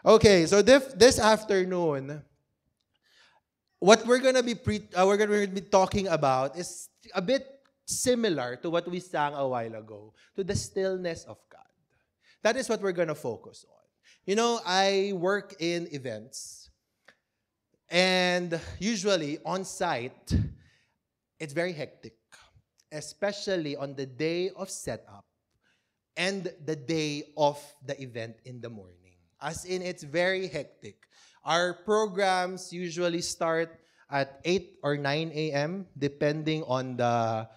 Okay, so this afternoon, what we're gonna be talking about is a bit similar to what we sang a while ago, to the stillness of God. That is what we're gonna focus on. You know, I work in events, and usually on site, it's very hectic, especially on the day of setup and the day of the event in the morning. As in, it's very hectic. Our programs usually start at 8 or 9 a.m., depending on the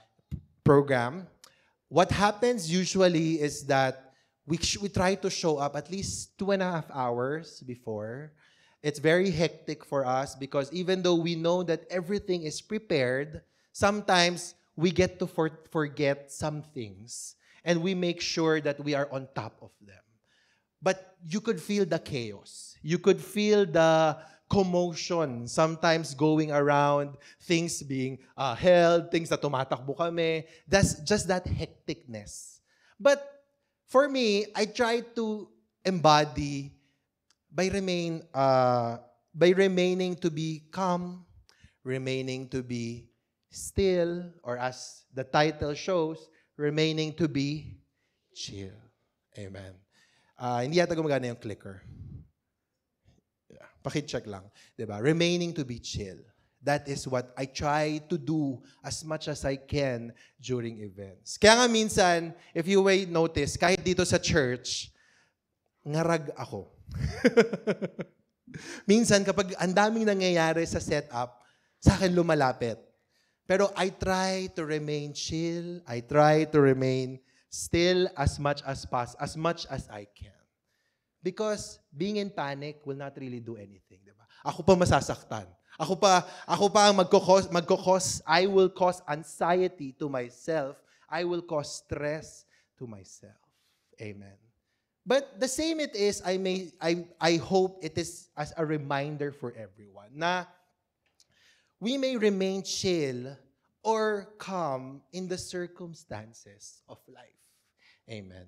program. What happens usually is that we try to show up at least 2.5 hours before. It's very hectic for us because even though we know that everything is prepared, sometimes we get to forget some things and we make sure that we are on top of them. But you could feel the chaos. You could feel the commotion sometimes going around, things being held, things na tumatakbo kami. That's just that hecticness. But for me, I try to embody by remaining to be calm, remaining to be still, or as the title shows, remaining to be chill. Amen. Hindi yata gumagana yung clicker. Yeah, paki-check lang. Diba? Remaining to be chill. That is what I try to do as much as I can during events. Kaya nga minsan, if you may notice, kahit dito sa church, ngarag ako. Minsan, kapag ang daming nangyayari sa setup, sa akin lumalapit. Pero I try to remain chill. I try to remain still as much as I can. Because being in panic will not really do anything, di ba? Ako pa masasaktan. Ako pa ang I will cause anxiety to myself. I will cause stress to myself. Amen. But the same it is, I hope it is as a reminder for everyone na we may remain chill or calm in the circumstances of life. Amen.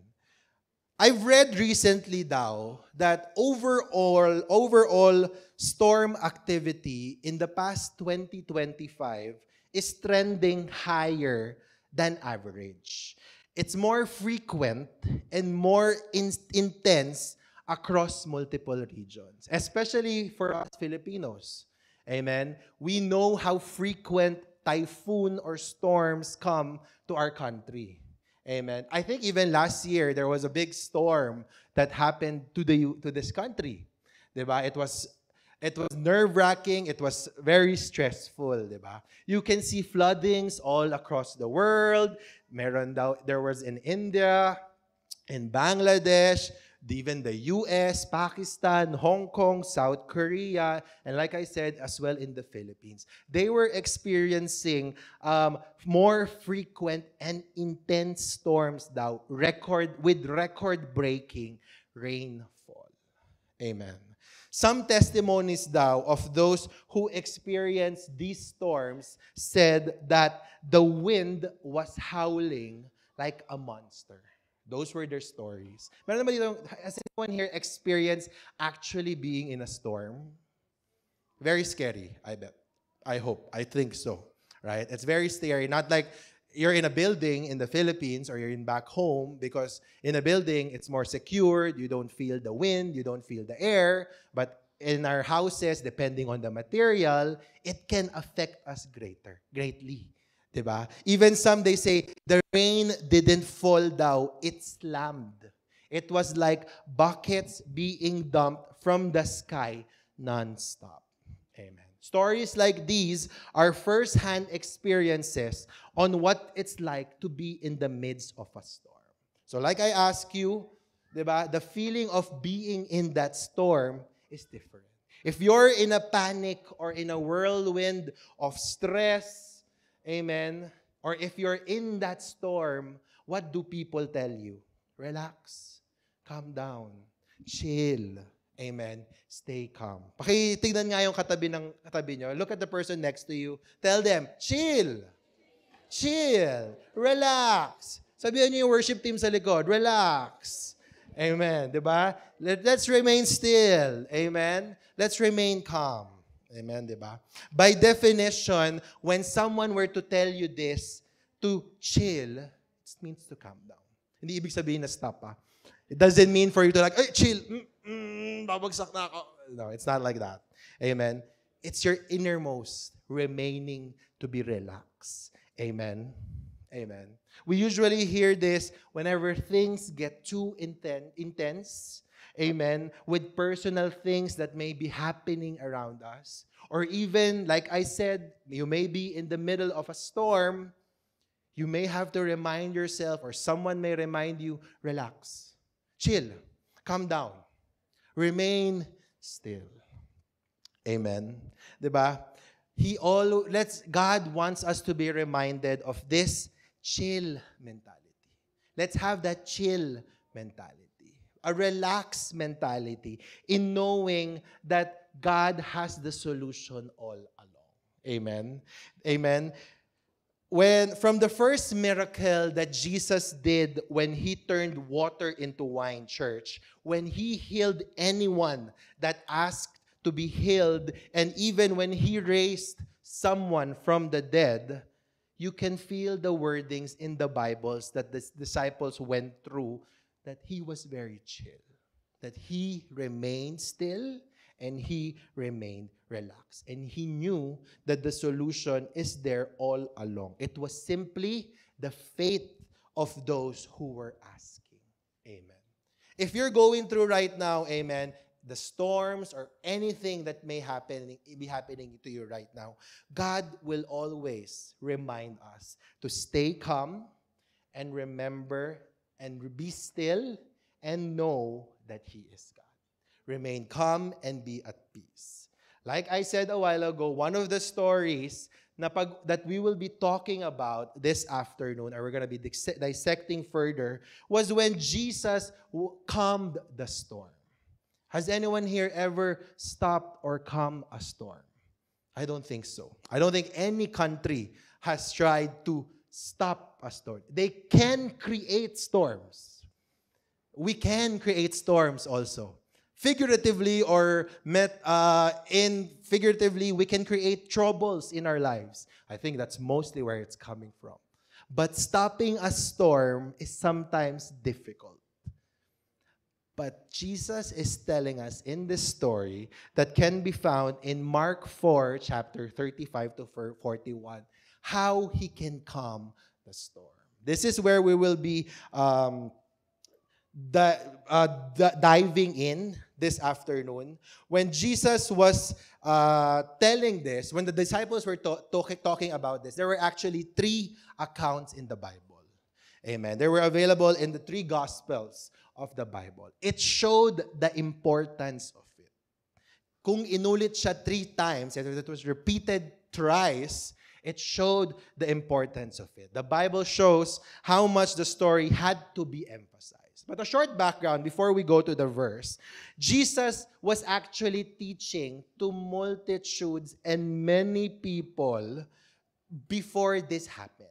I've read recently that overall storm activity in the past 2025 is trending higher than average. It's more frequent and more intense across multiple regions, especially for us Filipinos. Amen. We know how frequent typhoon or storms come to our country. Amen. I think even last year there was a big storm that happened to this country. Diba? It was nerve-wracking, it was very stressful, diba? You can see floodings all across the world. There was in India, in Bangladesh, even the US, Pakistan, Hong Kong, South Korea, and like I said, as well in the Philippines. They were experiencing more frequent and intense storms with record-breaking rainfall. Amen. Some testimonies of those who experienced these storms said that the wind was howling like a monster. Those were their stories. Meron naman dito, has anyone here experienced actually being in a storm? Very scary, I bet. I hope. I think so. Right? It's very scary. Not like you're in a building in the Philippines or you're in back home, because in a building, it's more secured. You don't feel the wind. You don't feel the air. But in our houses, depending on the material, it can affect us greatly. Diba? Even some, they say, the rain didn't fall down, it slammed. It was like buckets being dumped from the sky non-stop. Amen. Stories like these are first-hand experiences on what it's like to be in the midst of a storm. So like I ask you, diba, the feeling of being in that storm is different. If you're in a panic or in a whirlwind of stress, amen, or if you're in that storm, what do people tell you? Relax, calm down, chill, amen, stay calm. Pakitignan nga yung katabi nyo. Look at the person next to you. Tell them, chill, relax. Sabihan nyo yung worship team sa likod, relax. Amen. Diba? Let's remain still. Amen. Let's remain calm. Amen, diba? By definition, when someone were to tell you this, to chill, it means to calm down. Hindi ibig sabihin na stop, ah. It doesn't mean for you to like, chill. Babagsak na ako. No, it's not like that. Amen. It's your innermost remaining to be relaxed. Amen. Amen. We usually hear this whenever things get too intense. Amen. With personal things that may be happening around us. Or even, like I said, you may be in the middle of a storm. You may have to remind yourself, or someone may remind you, relax. Chill. Calm down. Remain still. Amen. Diba? God wants us to be reminded of this chill mentality. Let's have that chill mentality. A relaxed mentality in knowing that God has the solution all along. Amen. Amen. From the first miracle that Jesus did when he turned water into wine, church, when he healed anyone that asked to be healed, and even when he raised someone from the dead, you can feel the wordings in the Bibles that the disciples went through, that he was very chill, that he remained still, and he remained relaxed. And he knew that the solution is there all along. It was simply the faith of those who were asking. Amen. If you're going through right now, amen, the storms or anything that may be happening to you right now, God will always remind us to stay calm and remember and be still and know that He is God. Remain calm and be at peace. Like I said a while ago, one of the stories that we will be talking about this afternoon, or we're going to be dissecting further, was when Jesus calmed the storm. Has anyone here ever stopped or calmed a storm? I don't think so. I don't think any country has tried to stop a storm. They can create storms. We can create storms also. Figuratively or figuratively, we can create troubles in our lives. I think that's mostly where it's coming from. But stopping a storm is sometimes difficult. But Jesus is telling us in this story that can be found in Mark 4, chapter 35 to 41, how He can calm the storm. This is where we will be diving in this afternoon. When Jesus was telling this, when the disciples were talking about this, there were actually 3 accounts in the Bible. Amen. They were available in the 3 Gospels of the Bible. It showed the importance of it. Kung inulit siya 3 times, and it was repeated thrice, it showed the importance of it. The Bible shows how much the story had to be emphasized. But a short background before we go to the verse. Jesus was actually teaching to multitudes and many people before this happened.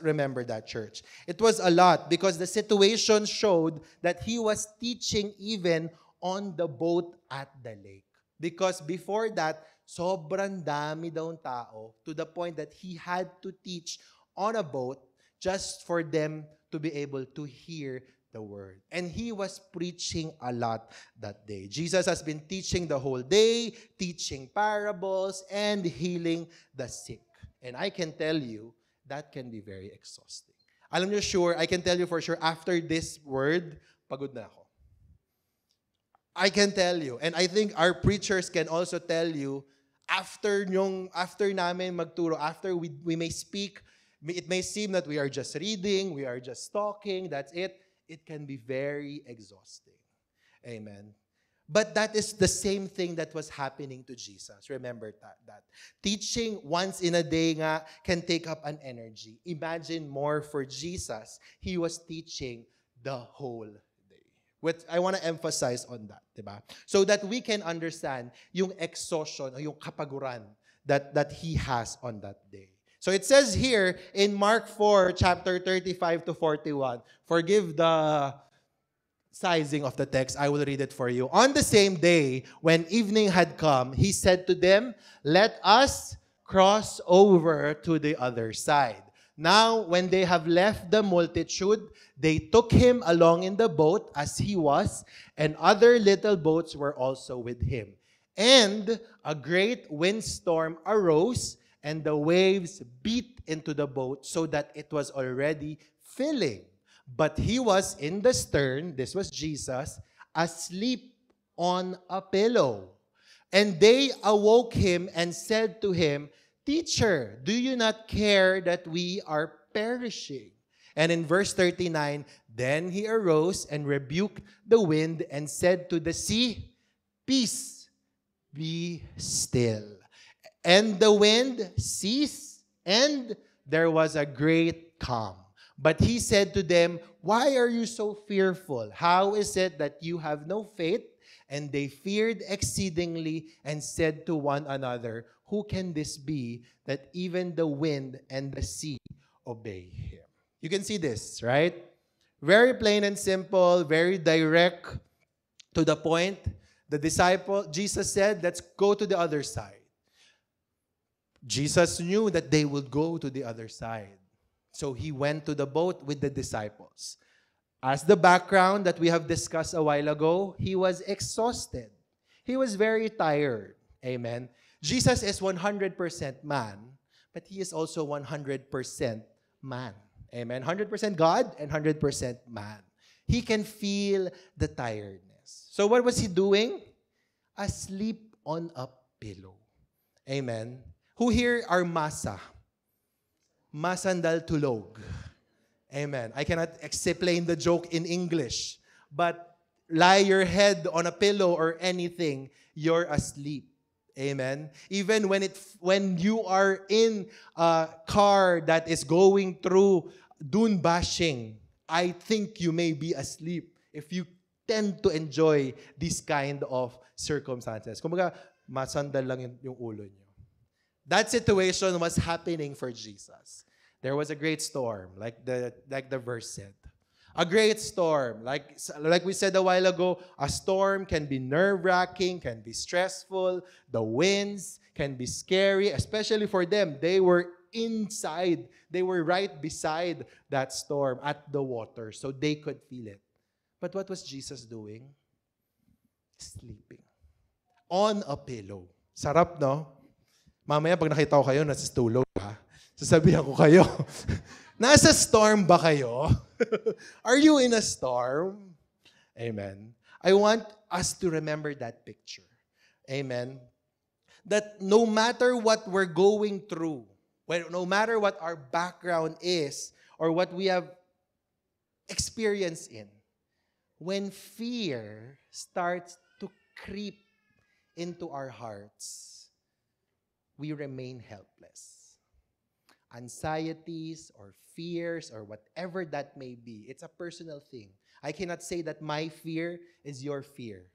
Remember that, church. It was a lot because the situation showed that He was teaching even on the boat at the lake. Because before that, sobrang dami daw ng tao to the point that He had to teach on a boat just for them to be able to hear the word. And He was preaching a lot that day. Jesus has been teaching the whole day, teaching parables, and healing the sick. And I can tell you, that can be very exhausting. Alam niyo, I can tell you for sure, after this word, pagod na ako. I can tell you. And I think our preachers can also tell you, after namin magturo, after we may speak, it may seem that we are just reading, we are just talking, that's it. It can be very exhausting. Amen. But that is the same thing that was happening to Jesus. Remember that. Teaching once in a day nga can take up an energy. Imagine more for Jesus. He was teaching the whole day. I want to emphasize on that, diba? So that we can understand yung exhaustion, yung kapaguran that He has on that day. So it says here in Mark 4, chapter 35 to 41, forgive the sizing of the text. I will read it for you. On the same day, when evening had come, he said to them, "Let us cross over to the other side." Now, when they have left the multitude, they took him along in the boat as he was, and other little boats were also with him. And a great windstorm arose, and the waves beat into the boat so that it was already filling. But he was in the stern, this was Jesus, asleep on a pillow. And they awoke him and said to him, "Teacher, do you not care that we are perishing?" And in verse 39, then he arose and rebuked the wind and said to the sea, "Peace, be still." And the wind ceased, and there was a great calm. But he said to them, "Why are you so fearful? How is it that you have no faith?" And they feared exceedingly and said to one another, "Who can this be that even the wind and the sea obey him?" You can see this, right? Very plain and simple, very direct, to the point. Jesus said, "Let's go to the other side." Jesus knew that they would go to the other side. So he went to the boat with the disciples. As the background that we have discussed a while ago, he was exhausted. He was very tired. Amen. Jesus is 100% man, but he is also 100% man. Amen. 100% God and 100% man. He can feel the tiredness. So what was he doing? Asleep on a pillow. Amen. Who here are masa? Masandal tulog. Amen. I cannot explain the joke in English, but lie your head on a pillow or anything, you're asleep. Amen. Even when you are in a car that is going through dune bashing, I think you may be asleep if you tend to enjoy this kind of circumstances. Kumbaga, masandal lang yung ulo nyo. That situation was happening for Jesus. There was a great storm, like the verse said. A great storm. Like we said a while ago, a storm can be nerve-wracking, can be stressful. The winds can be scary, especially for them. They were inside. They were right beside that storm at the water, so they could feel it. But what was Jesus doing? Sleeping. On a pillow. Sarap, no? Mamaya, pag nakita ko kayo, nasa tulog, ha? Sasabihan ko kayo, nasa storm ba kayo? Are you in a storm? Amen. I want us to remember that picture. Amen. That no matter what we're going through, no matter what our background is, or what we have experienced in, when fear starts to creep into our hearts, we remain helpless. Anxieties or fears or whatever that may be, it's a personal thing. I cannot say that my fear is your fear.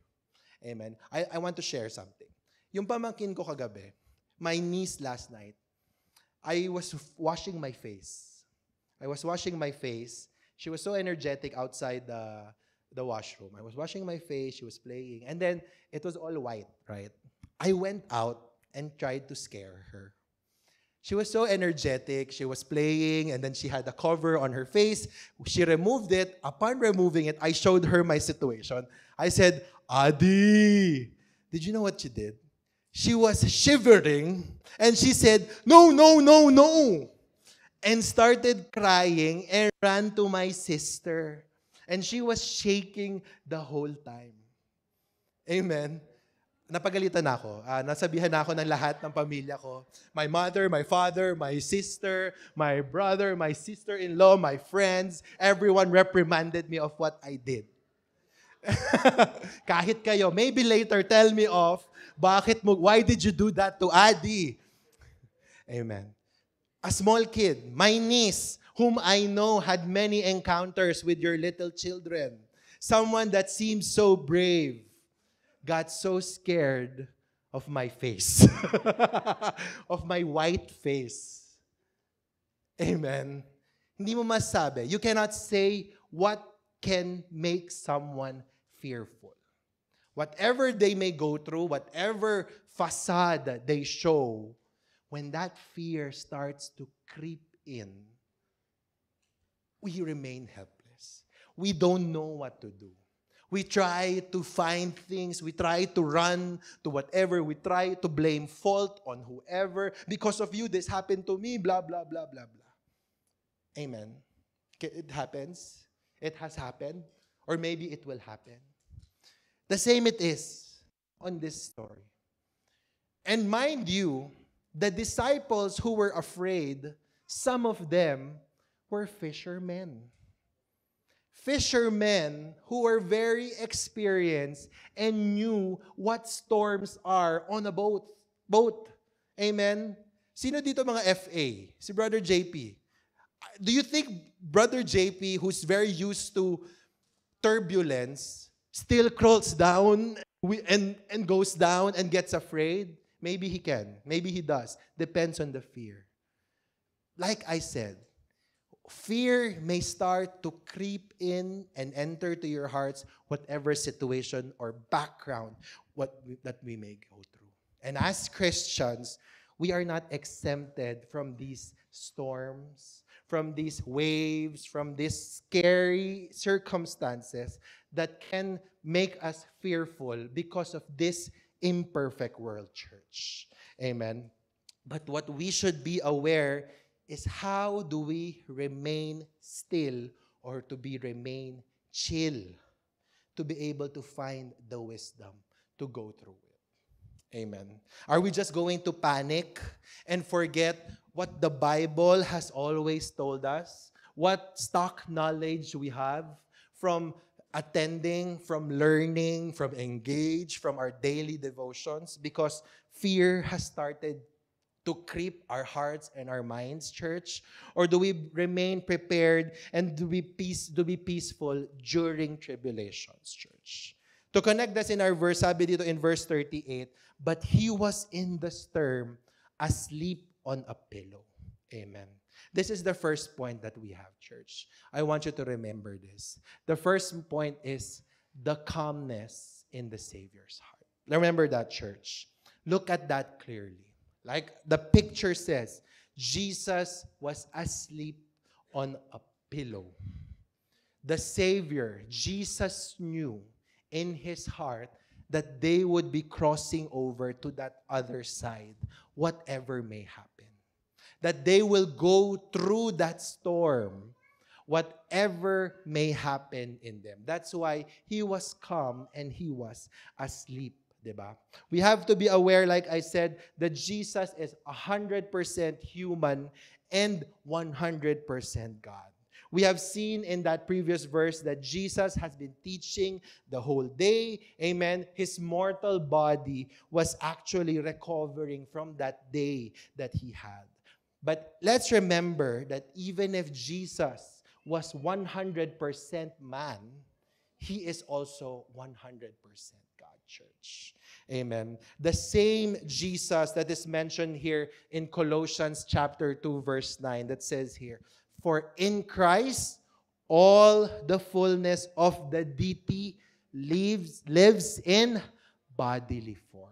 Amen. I want to share something. Yung pamangkin ko kagabi, my niece last night, I was washing my face. She was so energetic outside the washroom. I was washing my face, she was playing, and then it was all white, right? I went out and tried to scare her. She was so energetic. She was playing, and then she had a cover on her face. She removed it. Upon removing it, I showed her my situation. I said, "Adi, did you know what she did?" She was shivering, and she said, "No, no, no, no," and started crying and ran to my sister. And she was shaking the whole time. Amen. Napagalitan ako. Nasabihan ako ng lahat ng pamilya ko. My mother, my father, my sister, my brother, my sister-in-law, my friends, everyone reprimanded me of what I did. Kahit kayo, maybe later tell me why did you do that to Adi? Amen. A small kid, my niece, whom I know had many encounters with your little children, someone that seems so brave, got so scared of my face, of my white face. Amen. Hindi mo masabi. You cannot say what can make someone fearful. Whatever they may go through, whatever facade they show, when that fear starts to creep in, we remain helpless. We don't know what to do. We try to find things. We try to run to whatever. We try to blame fault on whoever. Because of you, this happened to me, blah, blah, blah, blah, blah. Amen. It happens. It has happened. Or maybe it will happen. The same it is on this story. And mind you, the disciples who were afraid, some of them were fishermen. Fishermen who were very experienced and knew what storms are on a boat. Amen? Sino dito mga FA? Si Brother JP. Do you think Brother JP, who's very used to turbulence, still crawls down and goes down and gets afraid? Maybe he can. Maybe he does. Depends on the fear. Like I said, fear may start to creep in and enter to your hearts, whatever situation or background that we may go through. And as Christians, we are not exempted from these storms, from these waves, from these scary circumstances that can make us fearful because of this imperfect world, church. Amen. But what we should be aware is how do we remain still or remain chill to be able to find the wisdom to go through it. Amen. Are we just going to panic and forget what the Bible has always told us? What stock knowledge we have from attending, from learning, from engage, from our daily devotions? Because fear has started to creep our hearts and our minds, church? Or do we remain prepared and do we be peaceful during tribulations, church? To connect this in our verse, sabi dito in verse 38, but he was in the storm, asleep on a pillow. Amen. This is the first point that we have, church. I want you to remember this. The first point is the calmness in the Savior's heart. Remember that, church. Look at that clearly. Like the picture says, Jesus was asleep on a pillow. The Savior, Jesus, knew in his heart that they would be crossing over to that other side, whatever may happen. That they will go through that storm, whatever may happen in them. That's why he was calm and he was asleep. Diba? We have to be aware, like I said, that Jesus is 100% human and 100% God. We have seen in that previous verse that Jesus has been teaching the whole day. Amen. His mortal body was actually recovering from that day that he had. But let's remember that even if Jesus was 100% man, he is also 100% God, church. Amen. The same Jesus that is mentioned here in Colossians chapter 2, verse 9, that says here, for in Christ, all the fullness of the deity lives in bodily form.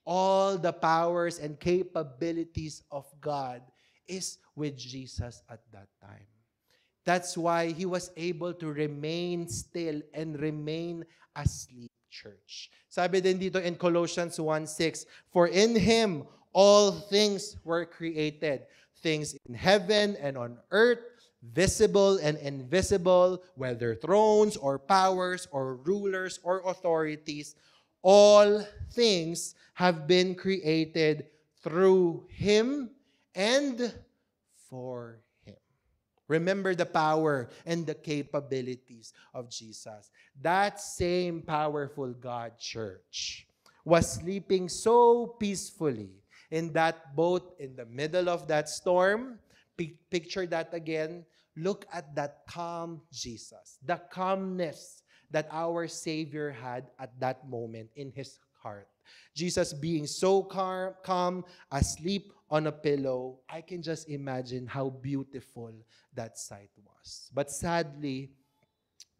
All the powers and capabilities of God is with Jesus at that time. That's why he was able to remain still and remain asleep, church. Sabi din dito in Colossians 1:6, for in him all things were created, things in heaven and on earth, visible and invisible, whether thrones or powers or rulers or authorities, all things have been created through him and for him. Remember the power and the capabilities of Jesus. That same powerful God, church, was sleeping so peacefully in that boat in the middle of that storm. Picture that again. Look at that calm Jesus, the calmness that our Savior had at that moment in his heart. Jesus being so calm, asleep on a pillow. I can just imagine how beautiful that sight was. But sadly,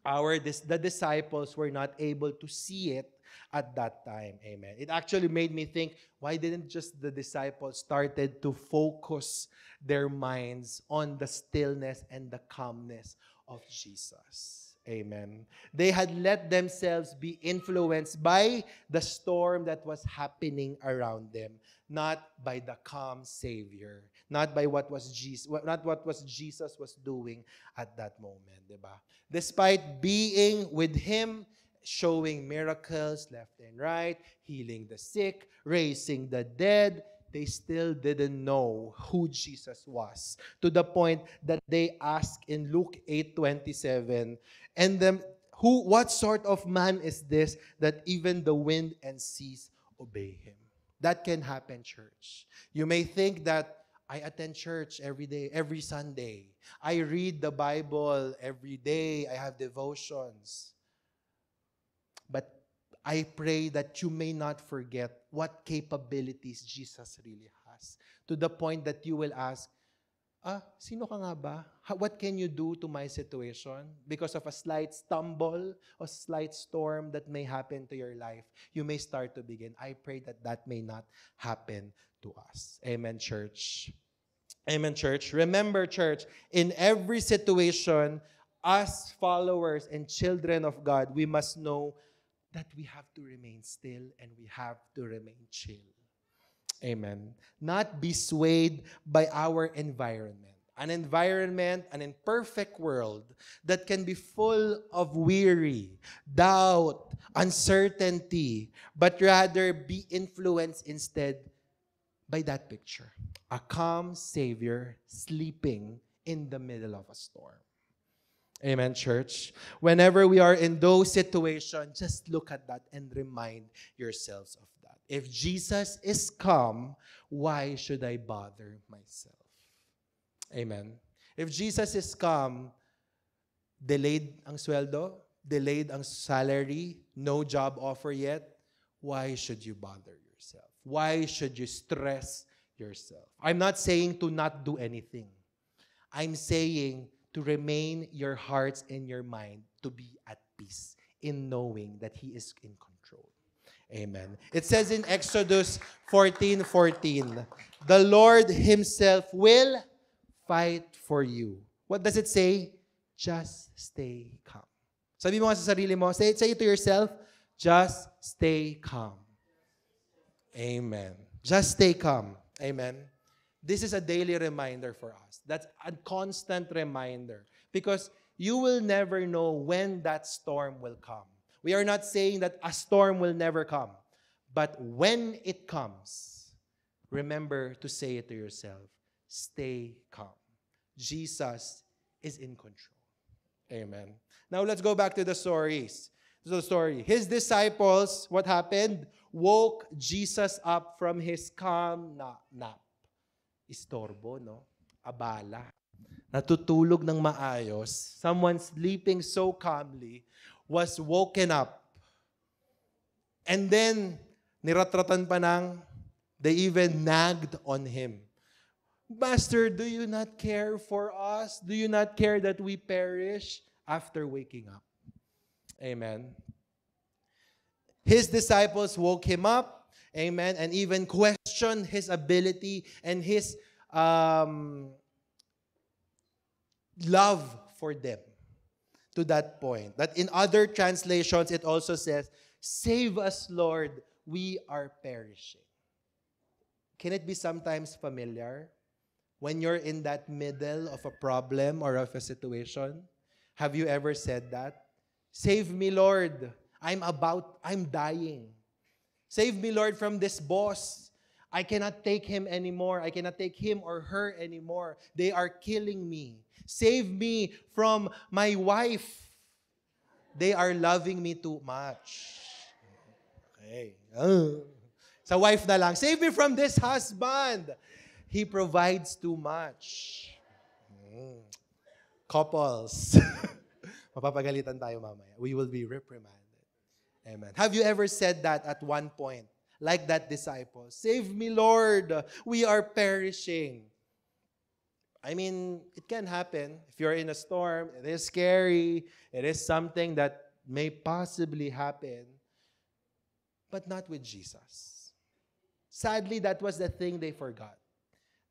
The disciples were not able to see it at that time. Amen. It actually made me think, why didn't just the disciples started to focus their minds on the stillness and the calmness of Jesus? Amen. They had let themselves be influenced by the storm that was happening around them, not by the calm Savior, not by what was Jesus, not what was Jesus was doing at that moment, 'di ba? Despite being with Him, showing miracles left and right, healing the sick, raising the dead, they still didn't know who Jesus was. To the point that they asked in Luke 8:27, and them, what sort of man is this that even the wind and seas obey him? That can happen, church. You may think that I attend church every day, every Sunday. I read the Bible every day. I have devotions. But I pray that you may not forget what capabilities Jesus really has. To the point that you will ask, sino ka nga ba? What can you do to my situation? Because of a slight stumble or slight storm that may happen to your life, you may start to begin. I pray that that may not happen to us. Amen, church. Amen, church. Remember, church, in every situation, as followers and children of God, we must know that we have to remain still and we have to remain chill. Amen. Not be swayed by our environment. An environment, an imperfect world that can be full of weary, doubt, uncertainty, but rather be influenced instead by that picture. A calm Savior sleeping in the middle of a storm. Amen, church. Whenever we are in those situations, just look at that and remind yourselves of that. If Jesus is calm, why should I bother myself? Amen. If Jesus is calm, delayed ang sweldo, delayed ang salary, no job offer yet, why should you bother yourself? Why should you stress yourself? I'm not saying to not do anything. I'm saying to remain your hearts and your mind to be at peace in knowing that He is in control. Amen. It says in Exodus 14:14, the Lord Himself will fight for you. What does it say? Just stay calm. Sabi mo nga sa sarili mo, say it to yourself, just stay calm. Amen. Just stay calm. Amen. This is a daily reminder for us. That's a constant reminder. Because you will never know when that storm will come. We are not saying that a storm will never come. But when it comes, remember to say it to yourself, stay calm. Jesus is in control. Amen. Now let's go back to the stories. So the story. His disciples, what happened? Woke Jesus up from his calm nap. Istorbo, no? Abala. Natutulog ng maayos. Someone sleeping so calmly was woken up. And then, niratratan pa ng, they even nagged on him. Master, do you not care for us? Do you not care that we perish after waking up? Amen. His disciples woke him up, amen, and even questioned his ability and his love for them to that point. That in other translations, it also says, save us, Lord, we are perishing. Can it be sometimes familiar? When you're in that middle of a problem or of a situation, have you ever said that? Save me, Lord. I'm dying. Save me, Lord, from this boss. I cannot take him anymore. I cannot take him or her anymore. They are killing me. Save me from my wife. They are loving me too much. Okay. Sa wife na lang, save me from this husband. He provides too much. Couples. Mapapagalitan tayo mamaya. We will be reprimanded. Amen. Have you ever said that at one point? Like that disciple. Save me, Lord. We are perishing. I mean, it can happen. If you're in a storm, it is scary. It is something that may possibly happen, but not with Jesus. Sadly, that was the thing they forgot.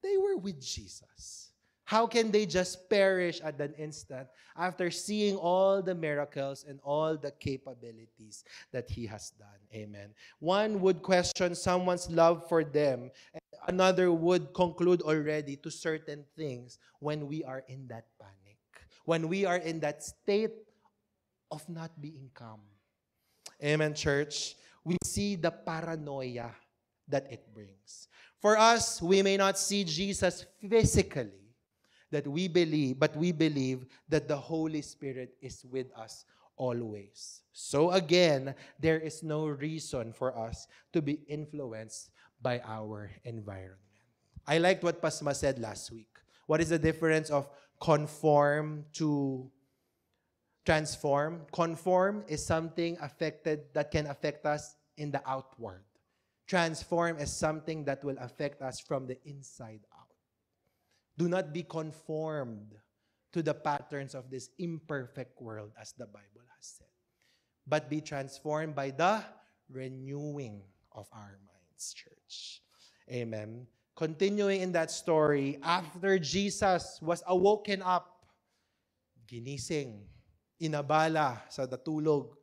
They were with Jesus. How can they just perish at that instant after seeing all the miracles and all the capabilities that He has done? Amen. One would question someone's love for them, and another would conclude already to certain things when we are in that panic, when we are in that state of not being calm. Amen, church. We see the paranoia that it brings. For us, we may not see Jesus physically, but we believe that the Holy Spirit is with us always. So again, there is no reason for us to be influenced by our environment. I liked what Pasma said last week. What is the difference of conform to transform? Conform is something that can affect us in the outward. Transform is something that will affect us from the inside out. Do not be conformed to the patterns of this imperfect world, as the Bible has said, but be transformed by the renewing of our minds, church. Amen. Continuing in that story, after Jesus was awoken up, ginising, inabala sa natulog,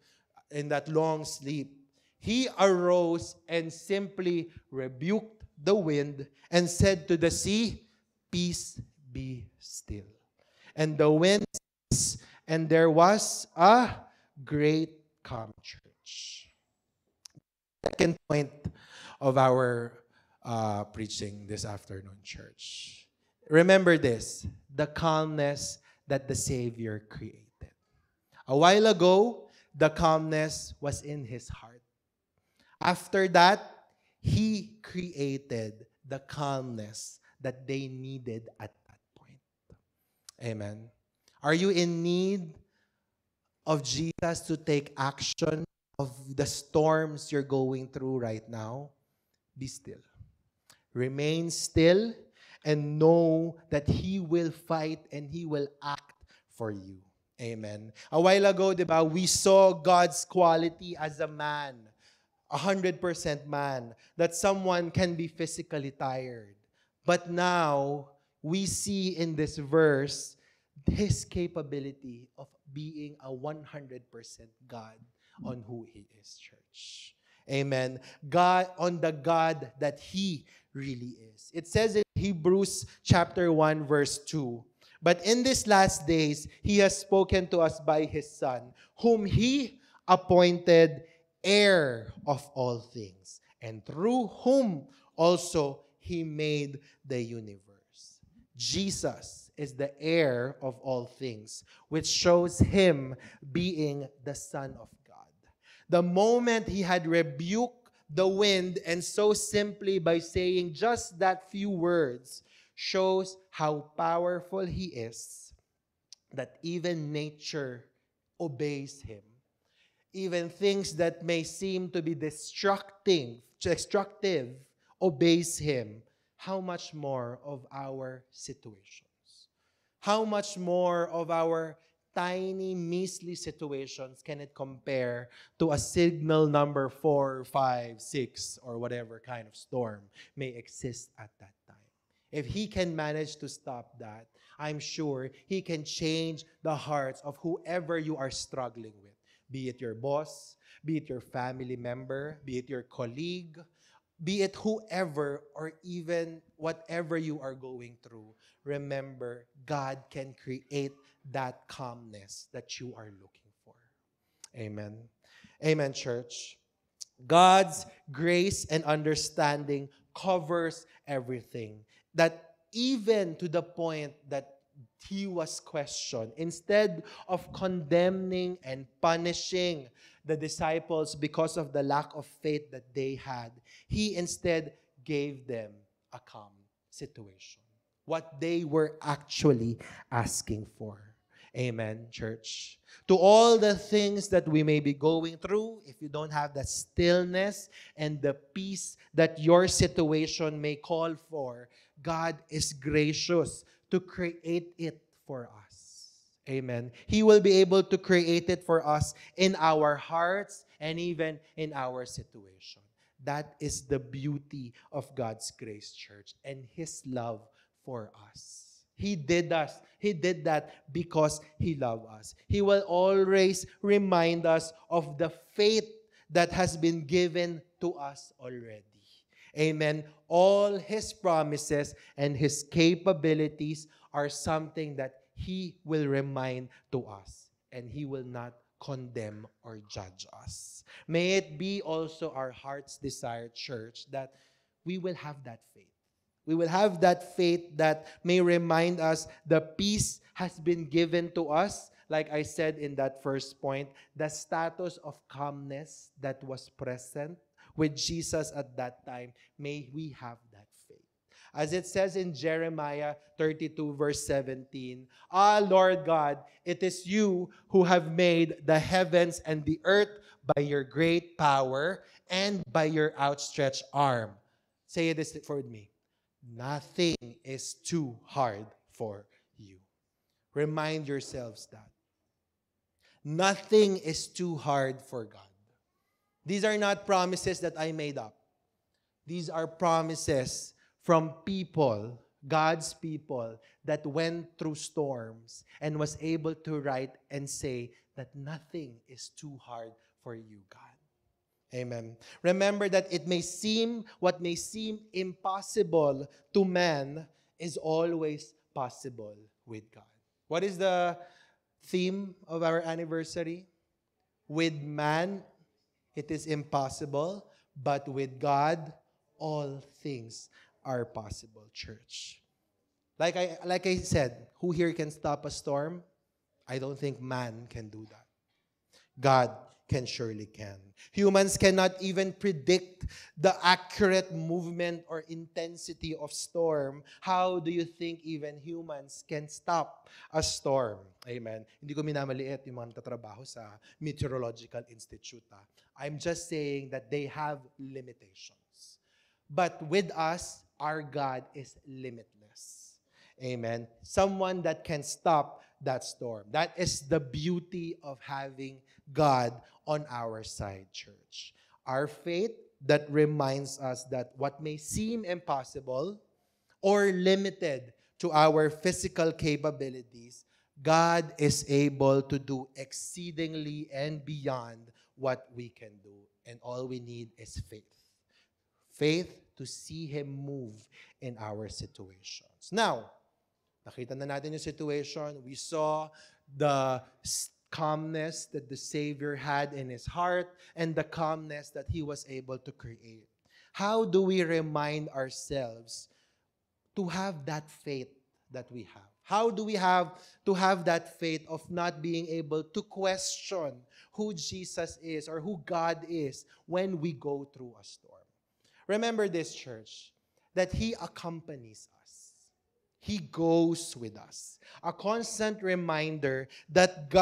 in that long sleep, He arose and simply rebuked the wind and said to the sea, "Peace, be still." And the wind ceased, and there was a great calm, church. Second point of our preaching this afternoon, church. Remember this, the calmness that the Savior created. A while ago, the calmness was in His heart. After that, He created the calmness that they needed at that point. Amen. Are you in need of Jesus to take action of the storms you're going through right now? Be still. Remain still and know that He will fight and He will act for you. Amen. A while ago, diba, we saw God's quality as a man, 100% man, that someone can be physically tired. But now, we see in this verse His capability of being a 100% God on who He is, church. Amen. God, on the God that He really is. It says in Hebrews chapter 1, verse 2, "But in these last days, He has spoken to us by His Son, whom He appointed heir of all things, and through whom also He made the universe." Jesus is the heir of all things, which shows Him being the Son of God. The moment He had rebuked the wind, and so simply by saying just that few words, shows how powerful He is, that even nature obeys Him. Even things that may seem to be destructive obeys Him. How much more of our situations? How much more of our tiny, measly situations can it compare to a signal number 4, 5, 6, or whatever kind of storm may exist at that time? If He can manage to stop that, I'm sure He can change the hearts of whoever you are struggling with. Be it your boss, be it your family member, be it your colleague, be it whoever or even whatever you are going through. Remember, God can create that calmness that you are looking for. Amen. Amen, church. God's grace and understanding covers everything. That even to the point that He was questioned, instead of condemning and punishing the disciples because of the lack of faith that they had, He instead gave them a calm situation. What they were actually asking for. Amen, church. To all the things that we may be going through, if you don't have the stillness and the peace that your situation may call for, God is gracious to create it for us. Amen. He will be able to create it for us in our hearts and even in our situation. That is the beauty of God's grace, church, and His love for us. He did us. He did that because He loved us. He will always remind us of the faith that has been given to us already. Amen. All His promises and His capabilities are something that He will remind to us, and He will not condemn or judge us. May it be also our heart's desire, church, that we will have that faith. We will have that faith that may remind us the peace has been given to us. Like I said in that first point, the status of calmness that was present with Jesus at that time, may we have that faith. As it says in Jeremiah 32 verse 17, Ah, Lord God, it is you who have made the heavens and the earth by your great power and by your outstretched arm. Say this for me. Nothing is too hard for you. Remind yourselves that. Nothing is too hard for God. These are not promises that I made up. These are promises from people, God's people, that went through storms and was able to write and say that nothing is too hard for you, God. Amen. Remember that what may seem impossible to man is always possible with God. What is the theme of our anniversary? With man, it is impossible, but with God, all things are possible, church. Like I said, who here can stop a storm? I don't think man can do that. God can surely can. Humans cannot even predict the accurate movement or intensity of storm. How do you think even humans can stop a storm? Amen. Hindi ko minamaliit yung mga nagtatrabaho sa Meteorological Institute. I'm just saying that they have limitations. But with us, our God is limitless. Amen. Someone that can stop that storm. That is the beauty of having God on our side, church. Our faith that reminds us that what may seem impossible or limited to our physical capabilities, God is able to do exceedingly and beyond what we can do. And all we need is faith. Faith to see Him move in our situations. Now, nakita na natin yung situation. We saw the calmness that the Savior had in His heart and the calmness that He was able to create. How do we remind ourselves to have that faith that we have? How do we have to have that faith of not being able to question who Jesus is or who God is when we go through a storm? Remember this, church, that He accompanies us. He goes with us. A constant reminder that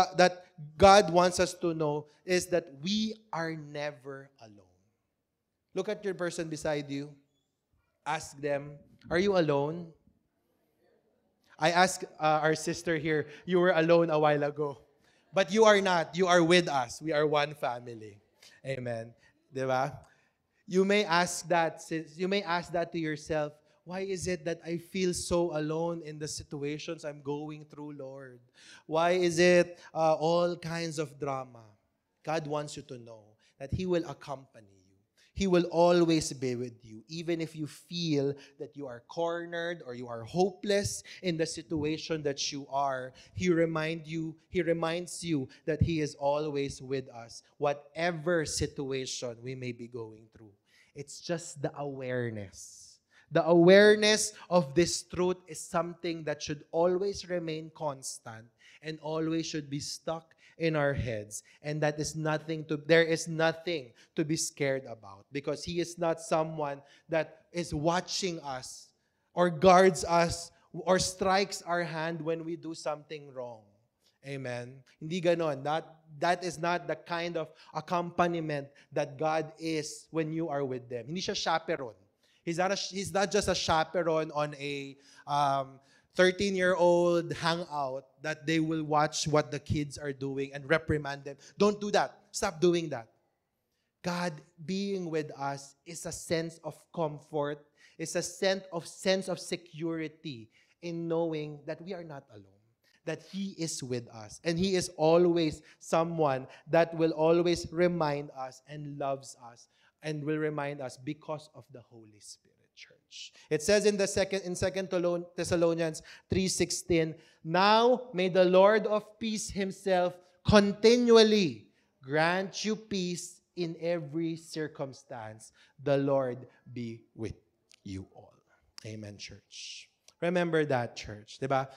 God wants us to know is that we are never alone. Look at your person beside you. Ask them, are you alone? I asked our sister here, you were alone a while ago. But you are not. You are with us. We are one family. Amen. Diba? You may ask that to yourself, why is it that I feel so alone in the situations I'm going through, Lord? Why is it all kinds of drama? God wants you to know that He will accompany you. He will always be with you, even if you feel that you are cornered or you are hopeless in the situation that you are. He reminds you that He is always with us, whatever situation we may be going through. It's just the awareness. The awareness of this truth is something that should always remain constant and always should be stuck in our heads. And there is nothing to be scared about, because He is not someone that is watching us or guards us or strikes our hand when we do something wrong. Amen. Hindi ganon. That is not the kind of accompaniment that God is when you are with them. Hindi siya chaperone. He's not just a chaperone on a 13-year-old hangout that they will watch what the kids are doing and reprimand them. Don't do that. Stop doing that. God being with us is a sense of comfort, is a sense of security in knowing that we are not alone, that He is with us. And He is always someone that will always remind us and loves us and will remind us because of the Holy Spirit. Church. It says in Second Thessalonians 3:16, now may the Lord of peace Himself continually grant you peace in every circumstance. The Lord be with you all. Amen, church. Remember that, church. Diba?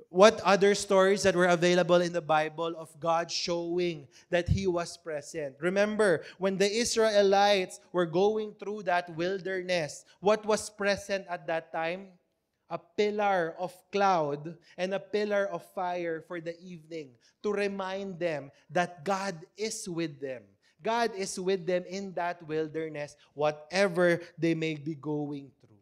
What other stories that were available in the Bible of God showing that He was present? Remember, when the Israelites were going through that wilderness, what was present at that time? A pillar of cloud and a pillar of fire for the evening to remind them that God is with them. God is with them in that wilderness, whatever they may be going through.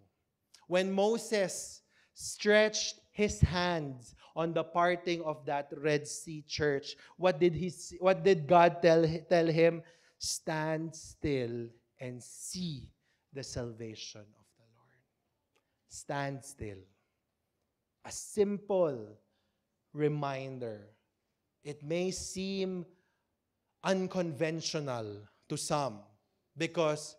When Moses stretched his hands on the parting of that Red Sea, church, what did God tell him? Stand still and see the salvation of the Lord. Stand still. A simple reminder. It may seem unconventional to some because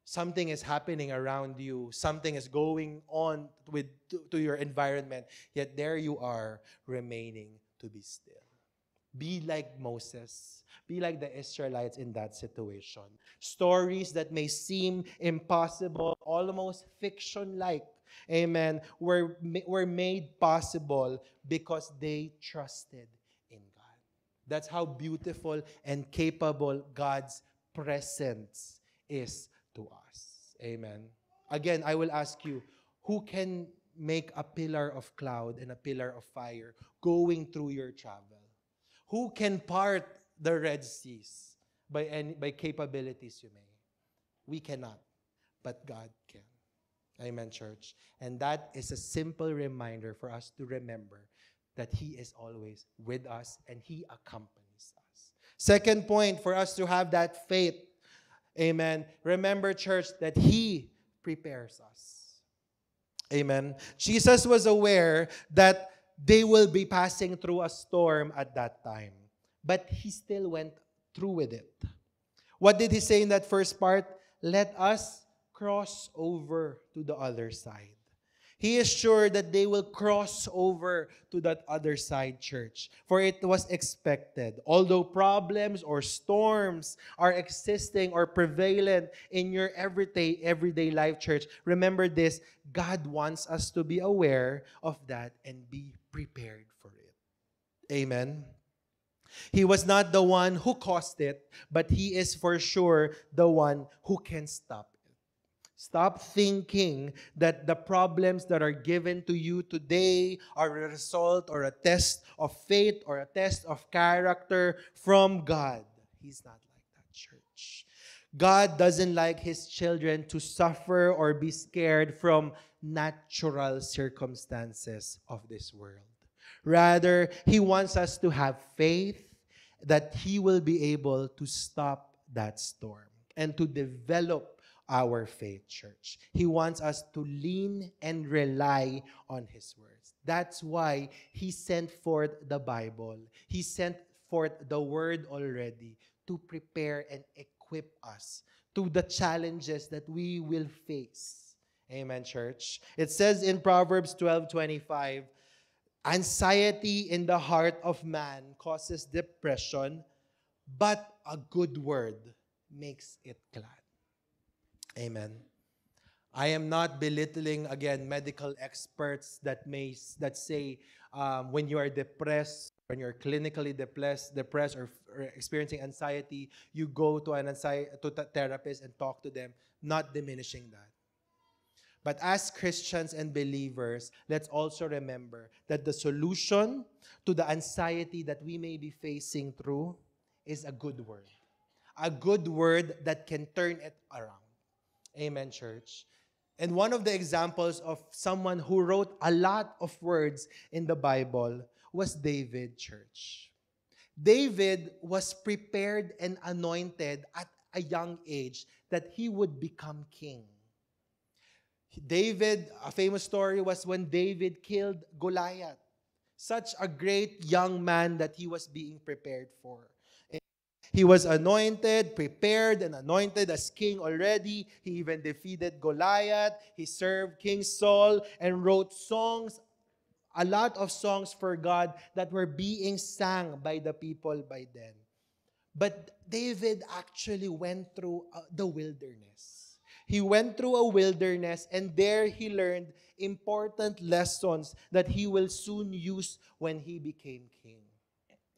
something is happening around you. Something is going on to your environment. Yet there you are, remaining to be still. Be like Moses. Be like the Israelites in that situation. Stories that may seem impossible, almost fiction-like, amen, were made possible because they trusted in God. That's how beautiful and capable God's presence is to us. Amen. Again, I will ask you, who can make a pillar of cloud and a pillar of fire going through your travel? Who can part the Red Seas by capabilities you may? We cannot, but God can. Amen, church. And that is a simple reminder for us to remember that He is always with us and He accompanies us. Second point, for us to have that faith, amen. Remember, church, that He prepares us. Amen. Jesus was aware that they will be passing through a storm at that time, but He still went through with it. What did He say in that first part? Let us cross over to the other side. He is sure that they will cross over to that other side, church. For it was expected. Although problems or storms are existing or prevalent in your everyday life, church, remember this, God wants us to be aware of that and be prepared for it. Amen. He was not the one who caused it, but He is for sure the one who can stop. Stop thinking that the problems that are given to you today are a result or a test of faith or a test of character from God. He's not like that, church. God doesn't like His children to suffer or be scared from natural circumstances of this world. Rather, He wants us to have faith that He will be able to stop that storm and to develop our faith, church. He wants us to lean and rely on His words. That's why He sent forth the Bible. He sent forth the Word already to prepare and equip us to the challenges that we will face. Amen, church. It says in Proverbs 12:25, anxiety in the heart of man causes depression, but a good word makes it glad. Amen. I am not belittling, again, medical experts that say when you are depressed, when you're clinically depressed or experiencing anxiety, you go to a therapist and talk to them, not diminishing that. But as Christians and believers, let's also remember that the solution to the anxiety that we may be facing through is a good word. A good word that can turn it around. Amen, church. And one of the examples of someone who wrote a lot of words in the Bible was David, church. David was prepared and anointed at a young age that he would become king. David, a famous story was when David killed Goliath, such a great young man that he was being prepared for. He was anointed, prepared, and anointed as king already. He even defeated Goliath. He served King Saul and wrote songs, a lot of songs for God that were being sang by the people by then. But David actually went through the wilderness. He went through a wilderness, and there he learned important lessons that he will soon use when he became king.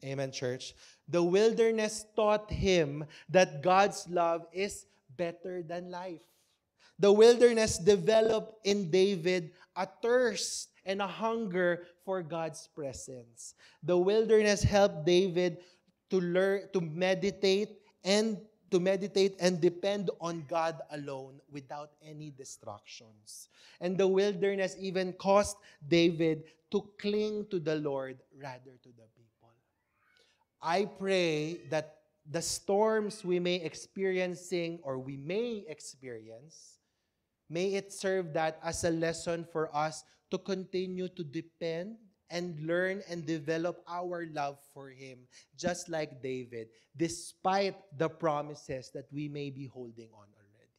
Amen, church. The wilderness taught him that God's love is better than life. The wilderness developed in David a thirst and a hunger for God's presence. The wilderness helped David to learn to meditate and depend on God alone without any distractions. And the wilderness even caused David to cling to the Lord rather to the people. I pray that the storms we may experiencing or we may experience, may it serve that as a lesson for us to continue to depend and learn and develop our love for Him, just like David, despite the promises that we may be holding on already.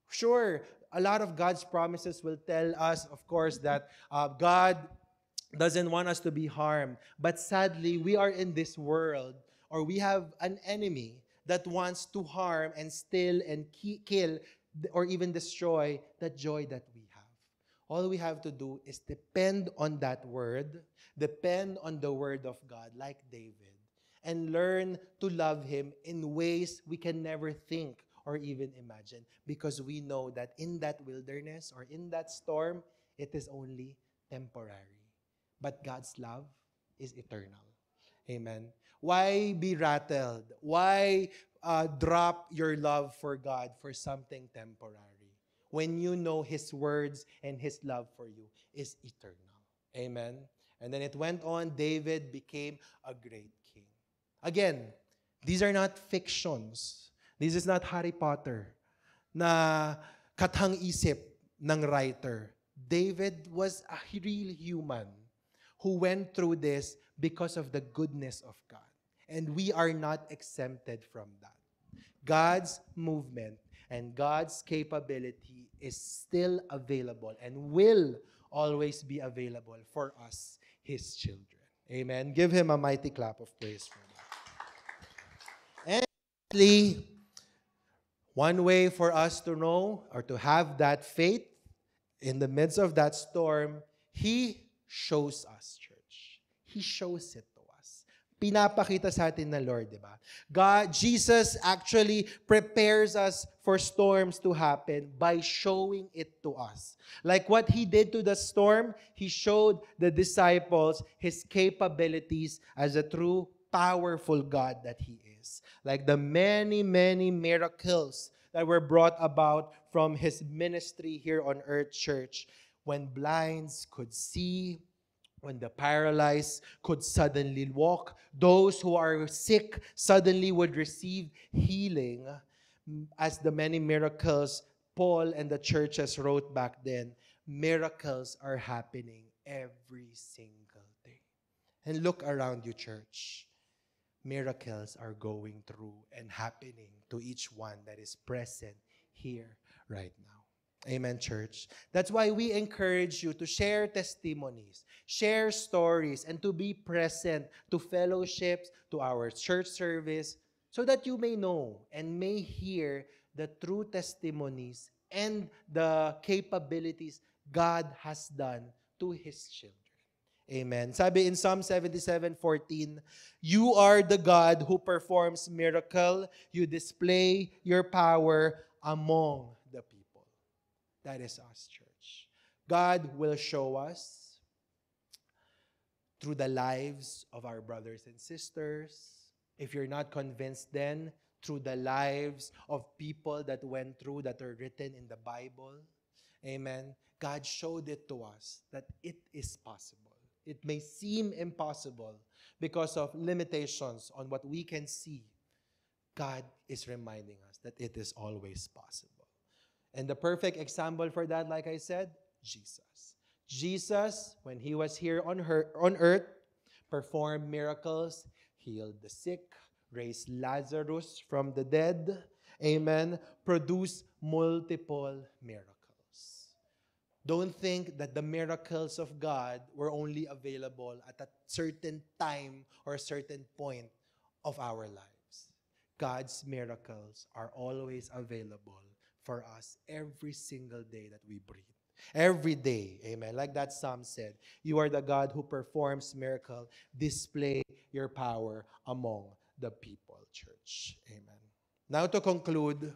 Sure, a lot of God's promises will tell us, of course, that God doesn't want us to be harmed. But sadly, we are in this world, or we have an enemy that wants to harm and steal and kill or even destroy the joy that we have. All we have to do is depend on that word, depend on the word of God like David, and learn to love Him in ways we can never think or even imagine, because we know that in that wilderness or in that storm, it is only temporary. But God's love is eternal. Amen. Why be rattled? Why drop your love for God for something temporary when you know His words and His love for you is eternal? Amen. And then it went on, David became a great king. Again, these are not fictions. This is not Harry Potter na kathang-isip ng writer. David was a real human who went through this because of the goodness of God. And we are not exempted from that. God's movement and God's capability is still available and will always be available for us, His children. Amen. Give Him a mighty clap of praise for that. And lastly, one way for us to know or to have that faith in the midst of that storm, He shows us, church. He shows it to us. Pinapakita sa atin na Lord, di ba? Jesus actually prepares us for storms to happen by showing it to us. Like what He did to the storm, He showed the disciples His capabilities as a true, powerful God that He is. Like the many, many miracles that were brought about from His ministry here on earth, church. When blinds could see, when the paralyzed could suddenly walk, those who are sick suddenly would receive healing. As the many miracles Paul and the churches wrote back then, miracles are happening every single day. And look around you, church. Miracles are going through and happening to each one that is present here right now. Amen, church. That's why we encourage you to share testimonies, share stories, and to be present to fellowships, to our church service, so that you may know and may hear the true testimonies and the capabilities God has done to His children. Amen. Sabi in Psalm 77:14, you are the God who performs miracle. You display your power among the people. That is us, church. God will show us through the lives of our brothers and sisters. If you're not convinced then, through the lives of people that went through, that are written in the Bible. Amen. God showed it to us that it is possible. It may seem impossible because of limitations on what we can see. God is reminding us that it is always possible. And the perfect example for that, like I said, Jesus. Jesus, when he was here on earth, performed miracles, healed the sick, raised Lazarus from the dead, amen, produced multiple miracles. Don't think that the miracles of God were only available at a certain time or a certain point of our lives. God's miracles are always available for us every single day that we breathe. Every day, amen. Like that psalm said, you are the God who performs miracle. Display your power among the people, church. Amen. Now to conclude,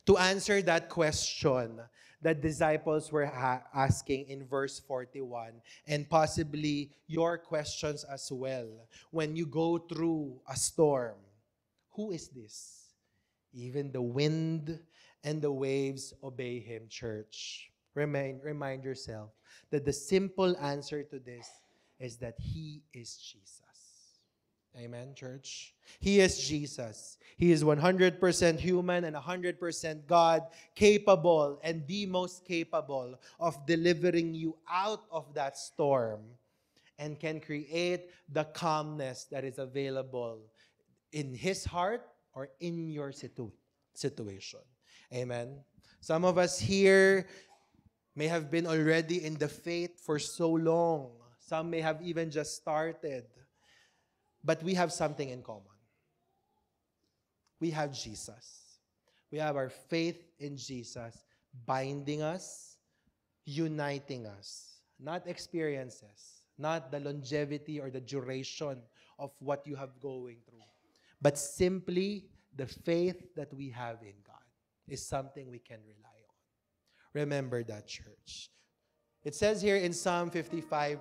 to answer that question that disciples were asking in verse 41, and possibly your questions as well, when you go through a storm, who is this? Even the wind and the waves obey him, church. Remind yourself that the simple answer to this is that he is Jesus. Amen, church? He is Jesus. He is 100% human and 100% God, capable and the most capable of delivering you out of that storm and can create the calmness that is available in His heart or in your situation. Amen? Some of us here may have been already in the faith for so long. Some may have even just started. But we have something in common. We have Jesus. We have our faith in Jesus binding us, uniting us. Not experiences, not the longevity or the duration of what you have going through, but simply the faith that we have in God is something we can rely on. Remember that, church. It says here in Psalm 55,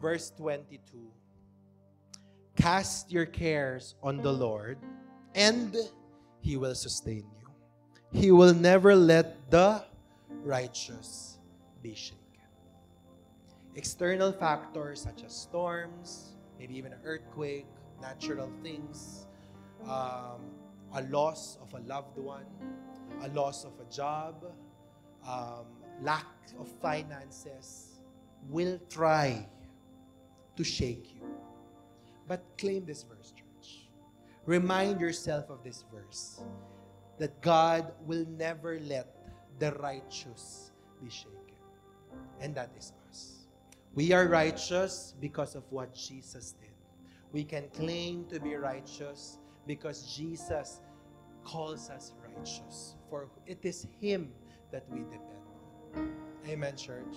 verse 22, cast your cares on the Lord, and He will sustain you. He will never let the righteous be shaken. External factors such as storms, maybe even an earthquake, natural things, a loss of a loved one, a loss of a job, lack of finances, will try to shake you. But claim this verse, church. Remind yourself of this verse, that God will never let the righteous be shaken. And that is us. We are righteous because of what Jesus did. We can claim to be righteous because Jesus calls us righteous. For it is Him that we depend on. Amen, church.